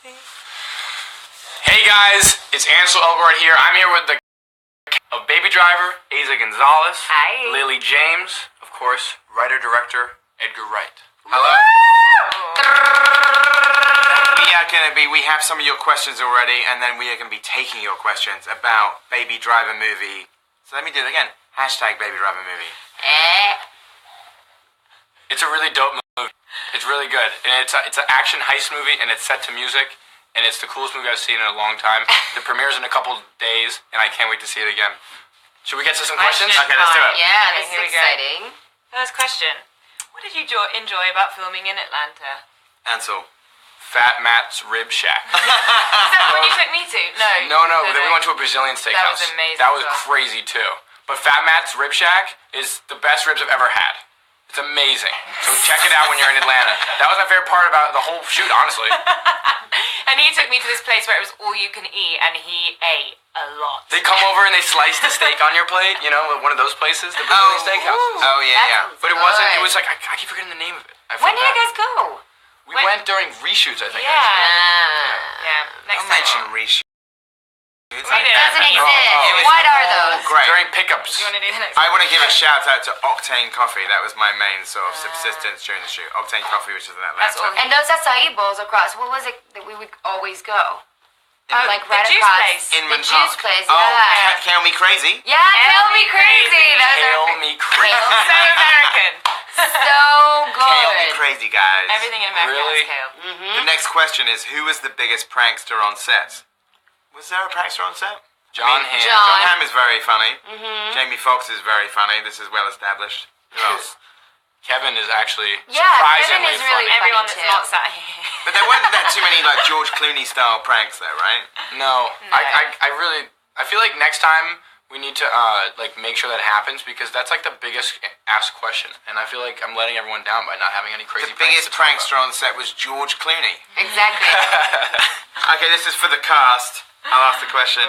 Hey guys, it's Ansel here. I'm here with the of Baby Driver, Eiza Gonzalez. Hi. Lily James, of course, writer-director Edgar Wright. Hello. We have some of your questions already, and then we are going to be taking your questions about Baby Driver movie. So let me do it again. Hashtag Baby Driver movie. It's a really dope movie. It's really good, and it's an action heist movie, and it's set to music, and it's the coolest movie I've seen in a long time. The premiere's in a couple days, and I can't wait to see it again. Should we get to some questions? Okay, let's do it. Yeah, this here is we go. exciting. First question. What did you enjoy about filming in Atlanta? Ansel. Fat Matt's Rib Shack. Is that the one you took me to? No. No. Then we went to a Brazilian steakhouse. That was amazing. That was as well. crazy too. But Fat Matt's Rib Shack is the best ribs I've ever had. It's amazing. So check it out when you're in Atlanta. That was my favorite part about the whole shoot, honestly. And he took me to this place where it was all you can eat, and he ate a lot. They come over and they slice the steak on your plate, you know, one of those places, the Brazilian steakhouses. Oh, yeah. But it wasn't, it was like, I keep forgetting the name of it. When did you guys go? We went during reshoots, I think. Yeah. Actually. Yeah. Next Don't time. mention reshoot. Right. Doesn't exist. Oh, What are those? Great. During pickups. You want to do the next I want to give a shout out to Octane Coffee. That was my main sort of subsistence during the shoot. Octane Coffee, which is in That's all. Atlanta. And those acai bowls across, what was it that we would always go? Like the right juice across. place. The Inman juice Park. place, Oh, yeah. Kill Me Crazy. Yeah, Kill Me Crazy. That was Kill our me crazy. So American. so good. Kill Me Crazy, guys. Everything in America Really? has kale. The next question is, who was the biggest prankster on set? Was there a prankster on set? John Hamm. John Hamm is very funny. Jamie Foxx is very funny. This is well established. Who else? Kevin is actually Yeah, surprisingly Kevin is really funny. Everyone Funny that's too. not sat here. But there weren't that too many like George Clooney style pranks though, right? No. I feel like next time we need to like make sure that happens, because that's like the biggest asked question, and I feel like I'm letting everyone down by not having any crazy. The biggest pranks to talk prankster on set was George Clooney. Exactly. Okay, this is for the cast. I'll ask the question.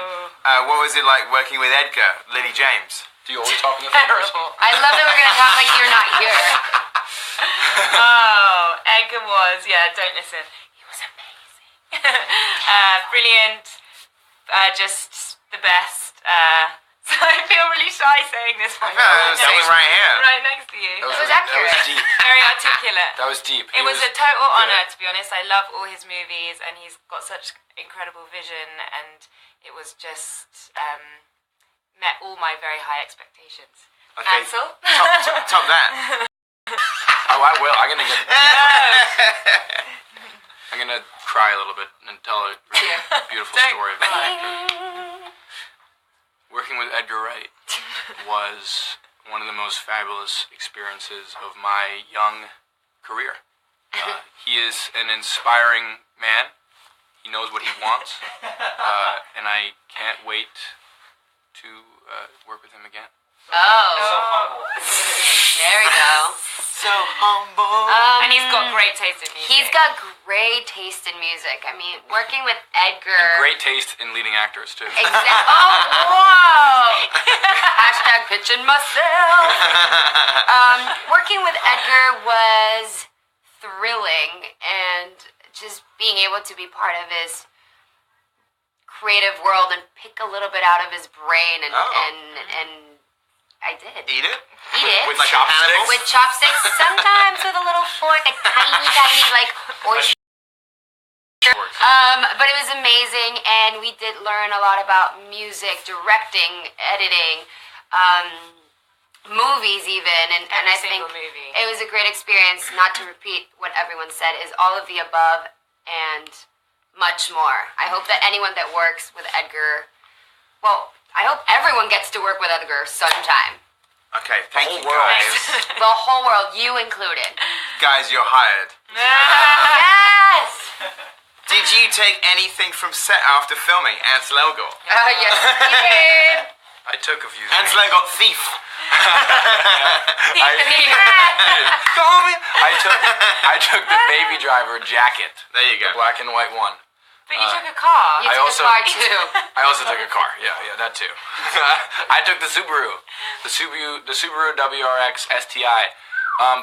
What was it like working with Edgar, Lily James? Do you always talk in the third person? Terrible. I love that we're going to talk like you're not here. Oh, Edgar was, don't listen. He was amazing. Brilliant. Just the best. So I feel really shy saying this one. That was right here. Right next to you. It was accurate. That was deep. Very articulate. That was deep. It was a total honour, to be honest. I love all his movies, and he's got such incredible vision, and it was just met all my very high expectations. Okay. Ansel? Top that. Oh, I will. I'm gonna get. I'm gonna cry a little bit and tell a really beautiful Don't story about cry. Edgar. Working with Edgar Wright was one of the most fabulous experiences of my young career. He is an inspiring man. He knows what he wants, and I can't wait to work with him again. Oh. There we go. So humble. And he's got great taste in music. He's got great taste in music. I mean, working with Edgar. Great taste in leading actors too. Oh, whoa! Hashtag pitching myself. Working with Edgar was thrilling, and just being able to be part of his creative world and pick a little bit out of his brain, and I did. Eat it? Eat it. With like chopsticks? With chopsticks, sometimes with a little fork, a tiny like oyster. But it was amazing, and we did learn a lot about music, directing, editing, movies even, and I think movie. it was a great experience. Not to repeat what everyone said, is all of the above and much more. I hope that anyone that works with Edgar, well, I hope everyone gets to work with Edgar sometime. Okay, thank you world. guys. The whole world, you included. Guys, you're hired. Yes! Did you take anything from set after filming Ansel Elgort? Yes, you did. I took a few. Ansel Elgort thief. I took the Baby Driver jacket, There you go. the black and white one. But you took a car. You I took also- a car too. I also took a car. Yeah, that too. I took the Subaru WRX STI.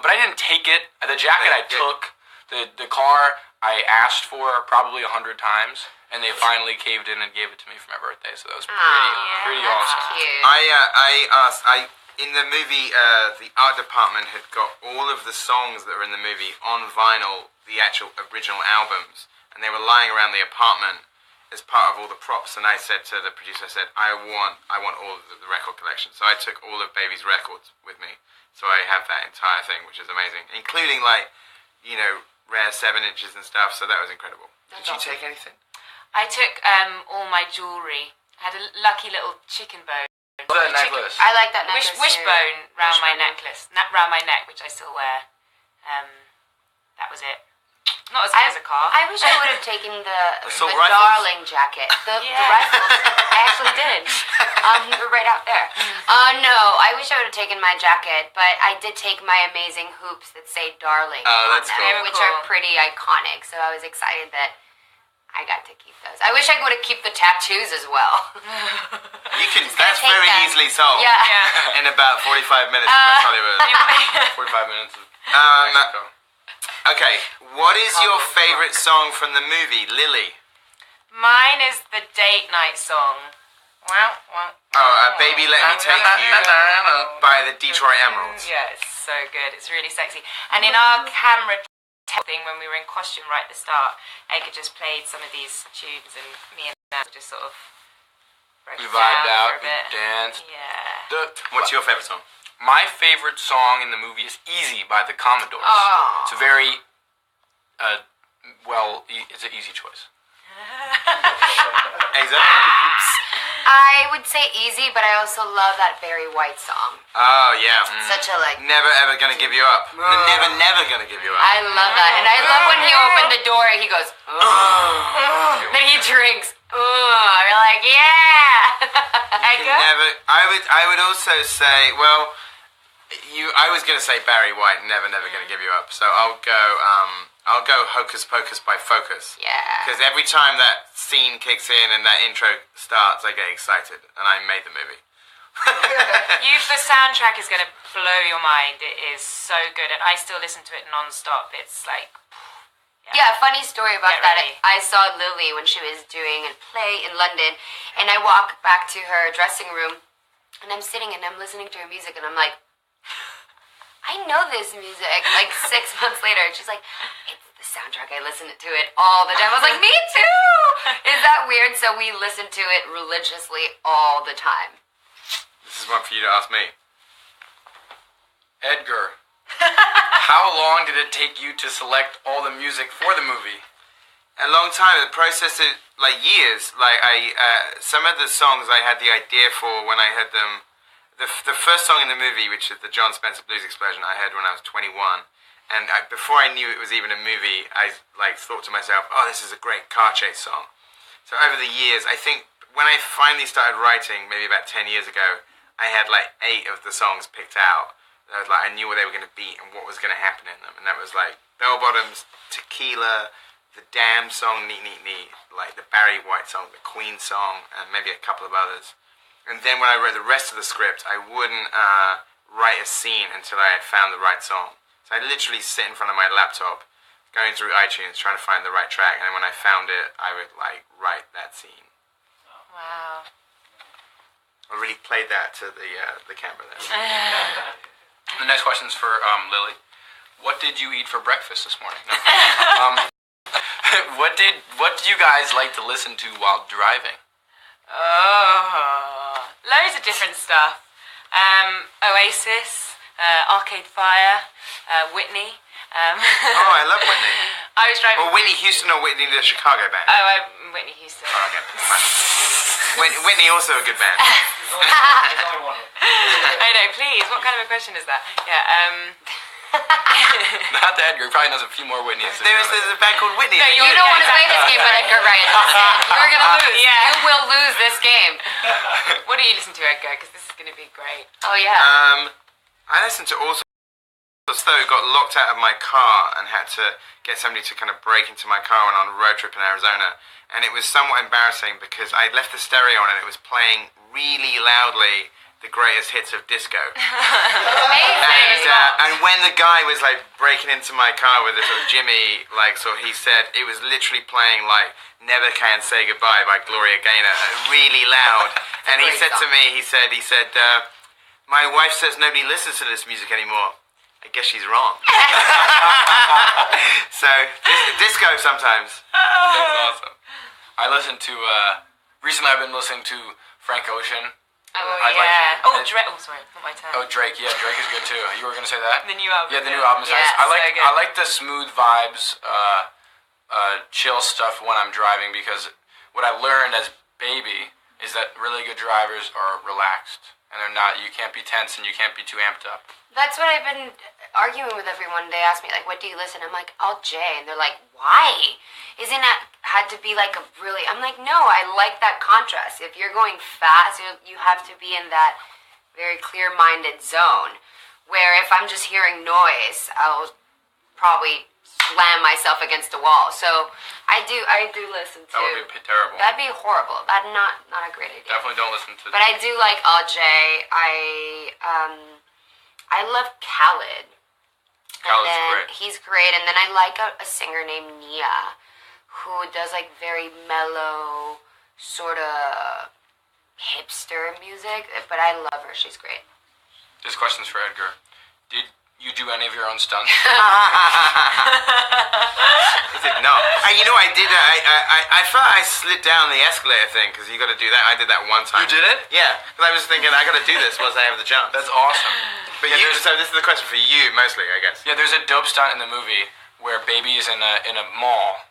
But I didn't take it. The jacket I took. The car I asked for probably 100 times, and they finally caved in and gave it to me for my birthday. So that was pretty that's awesome. cute. In the movie, the art department had got all of the songs that were in the movie on vinyl, the actual original albums, and they were lying around the apartment as part of all the props. And I said to the producer, I want all of the record collection. So I took all of Baby's records with me. So I have that entire thing, which is amazing, including rare 7-inches and stuff. So that was incredible. Did you take anything? I took all my jewellery. I had a lucky little chicken bone. That necklace. I like that necklace. Wishbone round my necklace, round my neck, which I still wear. That was it. Not as good as a car. I wish I would have taken the rifles? darling jacket. The rifles. I actually did. They're right out there. No, I wish I would have taken my jacket, but I did take my amazing hoops that say darling on them, cool. which are pretty iconic. So I was excited that I got to keep those. I wish I would have kept the tattoos as well. That's very easily solved. Yeah. In about 45 minutes of West Hollywood. 45 minutes of Mexico. Okay, what is your favorite song from the movie, Lily? Mine is the date night song. Baby Let Me Take You by the Detroit Emeralds. Yeah, it's so good. It's really sexy. And in our camera thing, when we were in costume right at the start, Edgar just played some of these tunes, and me and Ansel just sort of broke We it vibed down out, for a we bit. danced. Yeah. What's your favorite song? My favorite song in the movie is Easy by the Commodores. Oh. It's a very, it's an easy choice. Eiza? I would say Easy, but I also love that Barry White song. Oh, yeah. Such a Never ever gonna give you up. Never gonna give you up. I love that, and I love when he opened the door and he goes, then he drinks. You're like, yeah. Edgar? I would also say, well, I was gonna say Barry White, never gonna give you up. So I'll go Hocus Pocus by Focus. Yeah. Because every time that scene kicks in and that intro starts, I get excited, and I made the movie. The soundtrack is going to blow your mind. It is so good, and I still listen to it non-stop. It's like... Yeah, funny story about Get that. ready. I saw Lily when she was doing a play in London, and I walk back to her dressing room, and I'm sitting and I'm listening to her music, and I'm like, I know this music. Like 6 months later, and she's like, it's the soundtrack. I listen to it all the time. I was like, me too. Is that weird? So we listen to it religiously all the time. This is one for you to ask me. Edgar, how long did it take you to select all the music for the movie? A long time. The process is years. Some of the songs I had the idea for when I heard them. The first song in the movie, which is the John Spencer Blues Explosion, I heard when I was 21. And before I knew it was even a movie, I thought to myself, oh, this is a great car chase song. So over the years, I think when I finally started writing, maybe about 10 years ago, I had 8 of the songs picked out. I knew what they were going to be and what was going to happen in them. And that was Bell Bottoms, Tequila, the Damn song, Neat Neat Neat, the Barry White song, the Queen song, and maybe a couple of others. And then when I wrote the rest of the script, I wouldn't write a scene until I had found the right song. So I literally sit in front of my laptop, going through iTunes, trying to find the right track, and then when I found it, I would write that scene. Wow. I really played that to the camera there. The next question's for Lily. What did you eat for breakfast this morning? No. What did you guys like to listen to while driving? Loads of different stuff. Oasis, Arcade Fire, Whitney. I love Whitney. I was driving... Or Whitney Houston or Whitney the Chicago band? Whitney Houston. Oh, okay, fine. Whitney also a good band. I know, please. What kind of a question is that? Yeah, Not that Edgar, he probably knows a few more Whitneys. There's a band called Whitney. No, you don't want to play this game, but Edgar, right? You're going to lose. Yeah. You will lose this game. What do you listen to, Edgar? Because this is going to be great. Oh, yeah. I listened to all sorts of stuff. Got locked out of my car and had to get somebody to kind of break into my car when on a road trip in Arizona. And it was somewhat embarrassing because I left the stereo on and it was playing really loudly the greatest hits of disco. Amazing. And when the guy was like breaking into my car with this sort of Jimmy, like, so he said it was literally playing like "Never Can Say Goodbye" by Gloria Gaynor, really loud. And he said to me, he said, my wife says nobody listens to this music anymore. I guess she's wrong. So disco sometimes. That's awesome. I listen to recently. I've been listening to Frank Ocean. Drake. Oh, sorry, not my turn. Oh, Drake. Yeah, Drake is good too. You were gonna say that? The new album. Yeah, the new album is nice. Yeah, I like the smooth vibes, chill stuff when I'm driving, because what I learned as baby is that really good drivers are relaxed and they're not. You can't be tense and you can't be too amped up. That's what I've been arguing with everyone. They ask me, like, what do you listen? I'm like, all J. And they're like, why? Isn't that had to be like a really... I'm like, no, I like that contrast. If you're going fast, you have to be in that very clear-minded zone. Where if I'm just hearing noise, I'll probably slam myself against a wall. So I do listen to... That would be terrible. That'd be horrible. That's not a great idea. Definitely don't listen to... But I do like all J. I love Khaled. Khaled's and great. He's great. And then I like a singer named Nia, who does like very mellow, sort of hipster music. But I love her. She's great. This question's for Edgar. Did you do any of your own stunts? He said no. You know, I did. I felt I slid down the escalator thing, because you got to do that. I did that one time. You did it? Yeah, because I was thinking I got to do this once I have the chance. That's awesome. But Yeah, so this is the question for you mostly, I guess. Yeah, there's a dope stunt in the movie where Baby is in a mall.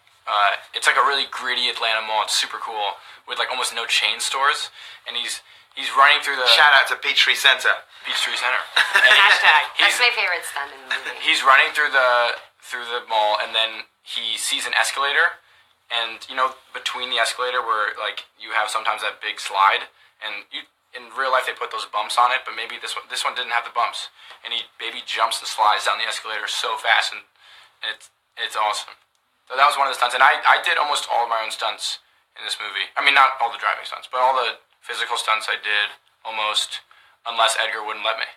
It's like a really gritty Atlanta mall. It's super cool with like almost no chain stores, and he's running through the Shout out to Peachtree Center. Peachtree Center. And Hashtag. That's my favorite stunt in the movie. he's running through the mall, and then he sees an escalator, and you know, between the escalator where like you have sometimes that big slide, and in real life they put those bumps on it, but maybe this one didn't have the bumps, and Baby jumps and slides down the escalator so fast, and it's awesome. So that was one of the stunts, and I did almost all of my own stunts in this movie. I mean, not all the driving stunts, but all the physical stunts I did almost, unless Edgar wouldn't let me.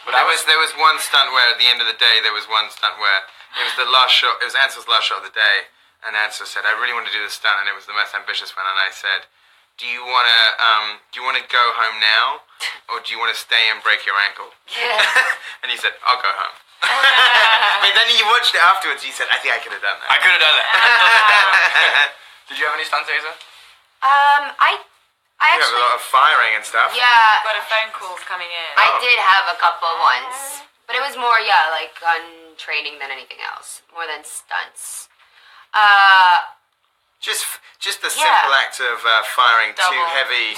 But There was one stunt where at the end of the day there was one stunt where it was the last shot. It was Ansel's last shot of the day, and Ansel said, "I really want to do this stunt," and it was the most ambitious one. And I said, "Do you wanna go home now, or do you want to stay and break your ankle?" Yeah. And he said, "I'll go home." But then you watched it afterwards. He said, "I think I could have done that." I could have done that. Did you have any stunts, Eiza? I You have a actually... lot of firing and stuff. Yeah. Got a phone calls coming in. I did have a couple once, but it was more, like gun training than anything else, more than stunts. Just the simple act of firing two Double. heavy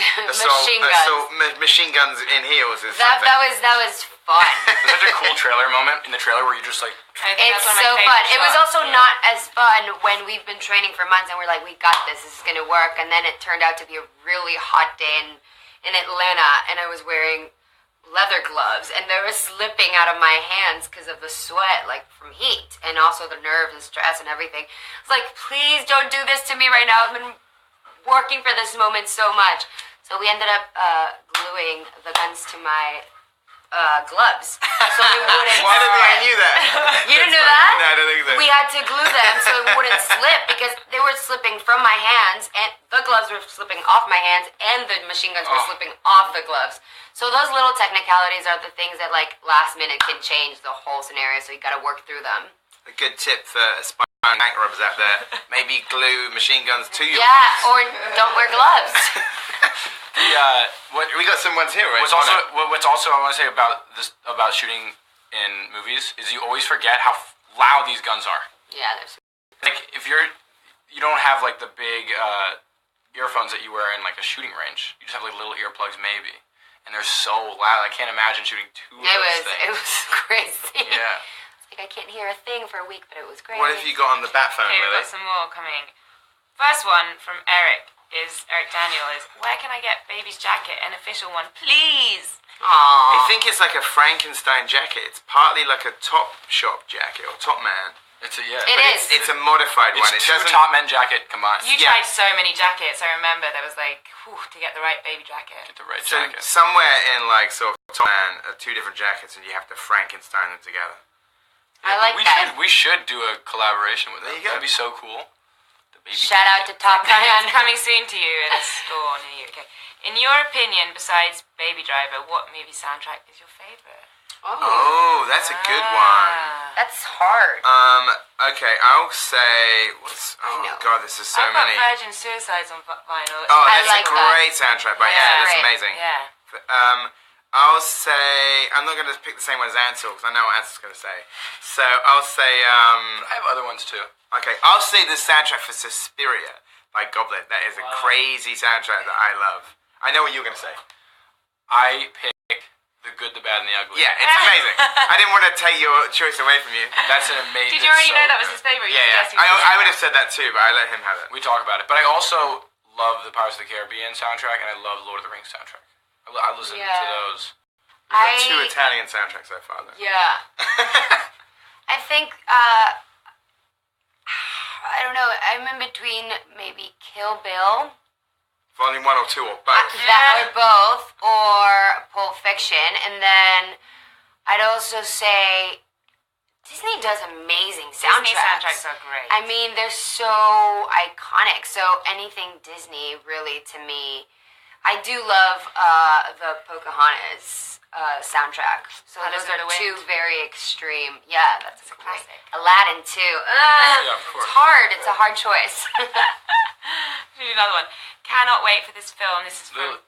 Machine guns. in heels is That something. was fun. There's such a cool trailer moment in the trailer where you just like... I think It's that's one so of my fun. favorite It was shots. also not as fun when we've been training for months and we're like, we got this is gonna work, and then it turned out to be a really hot day in Atlanta, and I was wearing leather gloves, and they were slipping out of my hands because of the sweat, like from heat, and also the nerves and stress and everything. It's like, please don't do this to me right now. I've been working for this moment so much. So we ended up gluing the guns to my gloves, so it wouldn't. I don't think I knew that. You didn't know that? No, I don't think so. We had to glue them so it wouldn't slip, because they were slipping from my hands, and the gloves were slipping off my hands, and the machine guns were slipping off the gloves. So those little technicalities are the things that, like, last minute can change the whole scenario, so you gotta work through them. A good tip for aspiring bank robbers out there: maybe glue machine guns to your. Yeah, or don't wear gloves. We got some ones here, right? What's also I want to say about shooting in movies is you always forget how loud these guns are. Yeah, there's... Like if you don't have like the big earphones that you wear in like a shooting range. You just have like little earplugs maybe, and they're so loud. I can't imagine shooting two of those things. It was crazy. Yeah. Like, I can't hear a thing for a week, but it was great. What have you got on the bat phone, Okay, we've Lily? got some more coming. First one from Eric Daniel is, where can I get Baby's jacket, an official one, please? Aww. I think it's like a Frankenstein jacket. It's partly like a Top Shop jacket or Top Man, It's a yeah. It but is. It's a modified one. It's It two doesn't. Top Men jacket combined. You Yeah. tried so many jackets. I remember there was like, to get the right baby jacket. Get the right So jacket. somewhere in like sort of Top Man are two different jackets, and you have to Frankenstein them together. I like that. We should do a collaboration with There them. you go. That'd be so cool. The baby Shout out to jacket. Top Man. It's coming soon to you in a store near you. Okay. In your opinion, besides Baby Driver, what movie soundtrack is your favorite? Oh, that's a good one. That's hard. Okay, I'll say. Oh know. God, this is so I've got many. Virgin Suicides on vinyl. Oh, I that's like a that. great soundtrack by Yeah, Ansel. It's great. amazing. Yeah. I'll say. I'm not going to pick the same one as Ansel because I know what Ansel's going to say. So I'll say. I have other ones too. Okay, I'll say the soundtrack for Suspiria by Goblet. That is a crazy soundtrack that I love. I know what you're going to say. I pick The Good, the Bad, and the Ugly. Yeah, it's amazing. I didn't want to take your choice away from you. That's an amazing. Did you already know that was his favorite? Yeah. I would have said that too, but I let him have it. We talk about it, but I also love the Pirates of the Caribbean soundtrack, and I love Lord of the Rings soundtrack. I listen to those. We've got two Italian soundtracks so far, though. Yeah. I think, I don't know, I'm in between maybe Kill Bill, Volume 1 or 2 or both. that or both, or Pulp Fiction, and then I'd also say Disney does amazing soundtracks. Disney soundtracks are great. I mean, they're so iconic, so anything Disney really to me. I do love the Pocahontas soundtrack. So Colors those of are the two Wind. very extreme. Yeah, that's It's a great. classic. Aladdin too. Yeah, of course. It's hard. It's a hard choice. Do another one. Cannot wait for this film. This is from.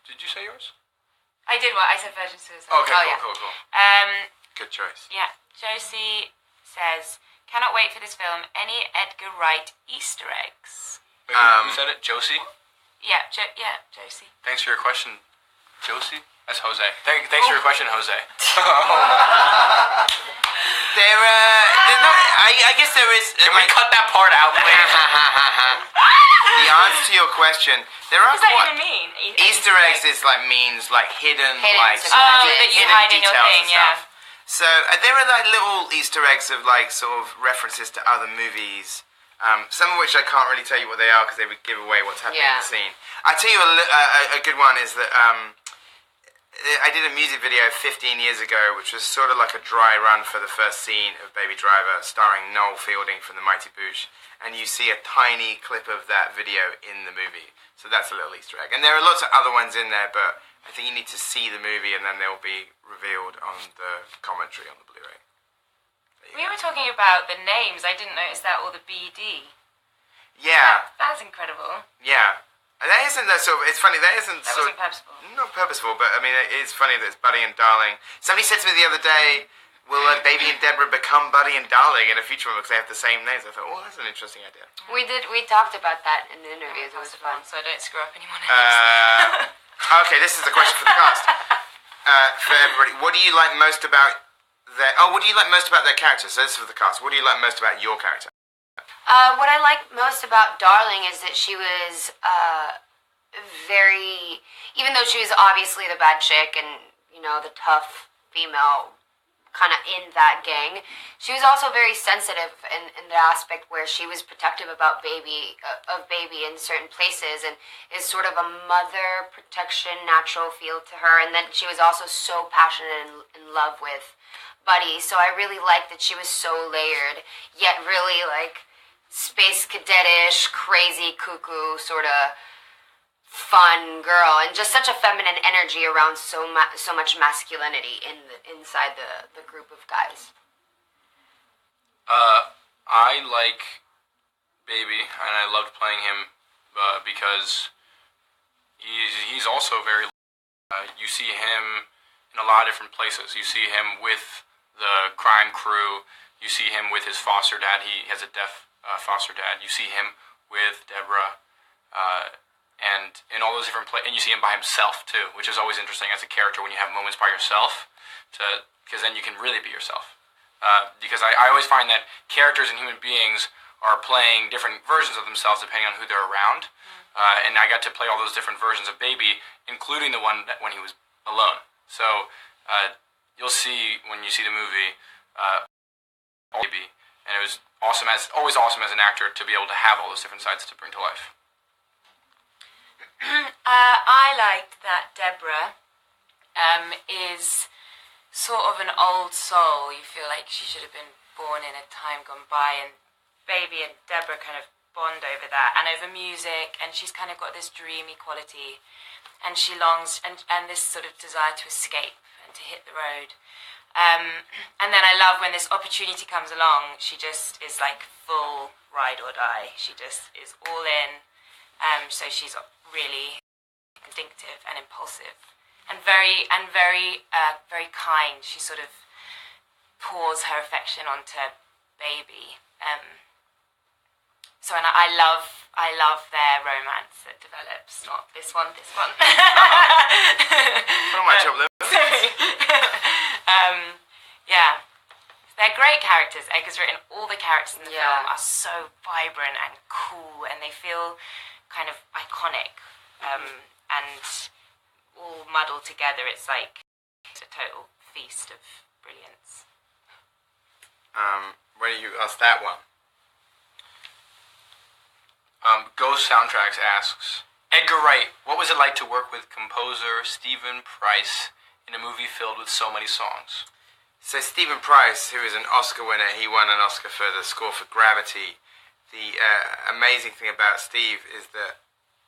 Did you say yours? I did what I said. Virgin Suicide. Okay, Oh, cool, yeah. cool. Good choice. Yeah. Josie says, "Cannot wait for this film. Any Edgar Wright Easter eggs?" Wait, who said it? Josie? Yeah, Josie. Thanks for your question, Josie. That's Jose. Thanks for your question, Jose. I guess there is. Can we cut that part out, please? The answer to your question, there are What does that quite. even mean? Easter eggs is means like hidden like surprises. sort of that you hidden hide in your details thing, and stuff. So there are like little Easter eggs of like sort of references to other movies. Some of which I can't really tell you what they are because they would give away what's happening in the scene. I tell you a good one is that I did a music video 15 years ago, which was sort of like a dry run for the first scene of Baby Driver, starring Noel Fielding from the Mighty Boosh, and you see a tiny clip of that video in the movie. So that's a little Easter egg. And there are lots of other ones in there, but I think you need to see the movie and then they'll be revealed on the commentary on the Blu-ray. We were talking about the names. I didn't notice that, or the BD. Yeah, That's incredible. yeah. And that isn't that sort of, it's funny, that isn't That sort wasn't purposeful. not purposeful, but I mean, it is funny that it's Buddy and Darling. Somebody said to me the other day, will Baby and Deborah become Buddy and Darling in a future one because they have the same names? I thought, oh, that's an interesting idea. We talked about that in the interviews. It was fun. So I don't screw up anyone else. Okay, this is the question for the cast. For everybody, what do you like most about their, what do you like most about their characters? So this is for the cast. What do you like most about your character? What I like most about Darling is that she was very, even though she was obviously the bad chick and, you know, the tough female kind of in that gang, she was also very sensitive in the aspect where she was protective about baby in certain places and is sort of a mother protection natural feel to her. And then she was also so passionate and in love with Buddy. So I really liked that she was so layered, yet really like space cadetish, crazy, cuckoo, sort of fun girl, and just such a feminine energy around so much masculinity inside the group of guys. I like Baby, and I loved playing him because he's also very. You see him in a lot of different places. You see him with the crime crew. You see him with his foster dad. He has a deaf foster dad. You see him with Deborah, and in all those different places. And you see him by himself too, which is always interesting as a character when you have moments by yourself, because then you can really be yourself. Because I always find that characters and human beings are playing different versions of themselves depending on who they're around. And I got to play all those different versions of Baby, including the one when he was alone. So you'll see when you see the movie, Baby, And it was always awesome as an actor to be able to have all those different sides to bring to life. I liked that Deborah is sort of an old soul. You feel like she should have been born in a time gone by, and Baby and Deborah kind of bond over that and over music, and she's kind of got this dreamy quality, and she longs and this sort of desire to escape and to hit the road. And then I love when this opportunity comes along, she just is like full ride or die. She just is all in. So she's really instinctive and impulsive, and very kind. She sort of pours her affection onto Baby. So I love their romance that develops. Not this one. How much up there? Yeah, they're great characters. Edgar's written all the characters in the film are so vibrant and cool, and they feel kind of iconic, and all muddled together. It's like a total feast of brilliance. Why don't you ask that one? Ghost Soundtracks asks, Edgar Wright, what was it like to work with composer Stephen Price in a movie filled with so many songs? So Stephen Price, who is an Oscar winner, he won an Oscar for the score for Gravity. The amazing thing about Steve is that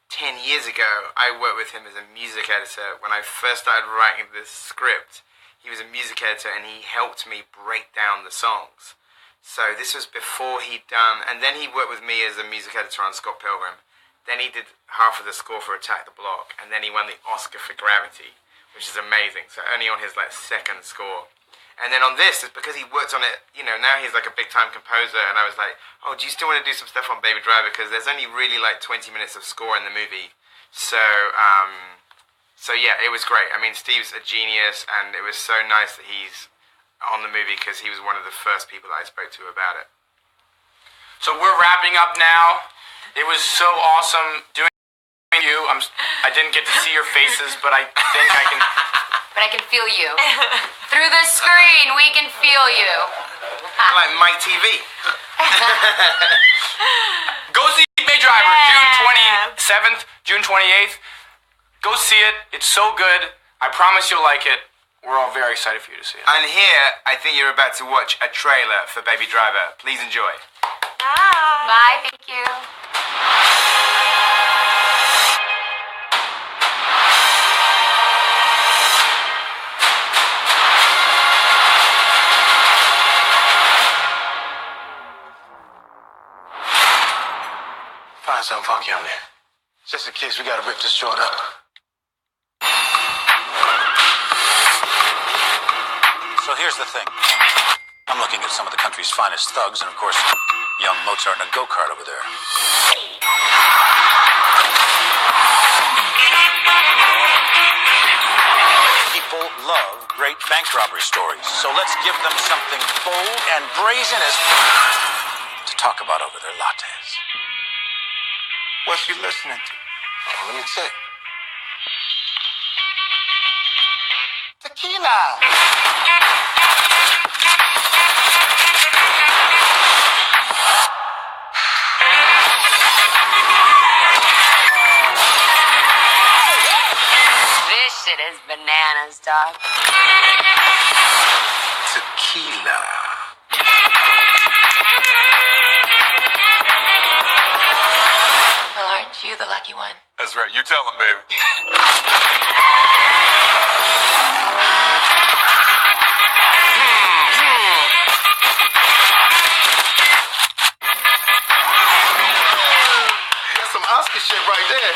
10 years ago, I worked with him as a music editor. When I first started writing this script, he was a music editor and he helped me break down the songs. So this was before he'd done, and then he worked with me as a music editor on Scott Pilgrim. Then he did half of the score for Attack the Block, and then he won the Oscar for Gravity, which is amazing. So only on his second score. And then on this, it's because he worked on it, now he's like a big-time composer, and I was like, oh, do you still want to do some stuff on Baby Driver? Because there's only really 20 minutes of score in the movie. So yeah, it was great. I mean, Steve's a genius, and it was so nice that he's on the movie because he was one of the first people I spoke to about it. So we're wrapping up now. It was so awesome doing you. I didn't get to see your faces, but I think I can... But I can feel you. Through the screen, we can feel you. Like my TV. Go see Baby Driver, June 27th, June 28th. Go see it. It's so good. I promise you'll like it. We're all very excited for you to see it. And here, I think you're about to watch a trailer for Baby Driver. Please enjoy. Bye, thank you. Find something funky on there. Just in case we gotta rip this joint up. So here's the thing. I'm looking at some of the country's finest thugs, and of course, young Mozart in a go-kart over there. People love great bank robbery stories, so let's give them something bold and brazen as to talk about over their lattes. What you listening to? Oh, let me check. Tequila! This shit is bananas, dog. Tequila. Well, aren't you the lucky one? That's right. You tell him, baby. That's some Oscar shit right there.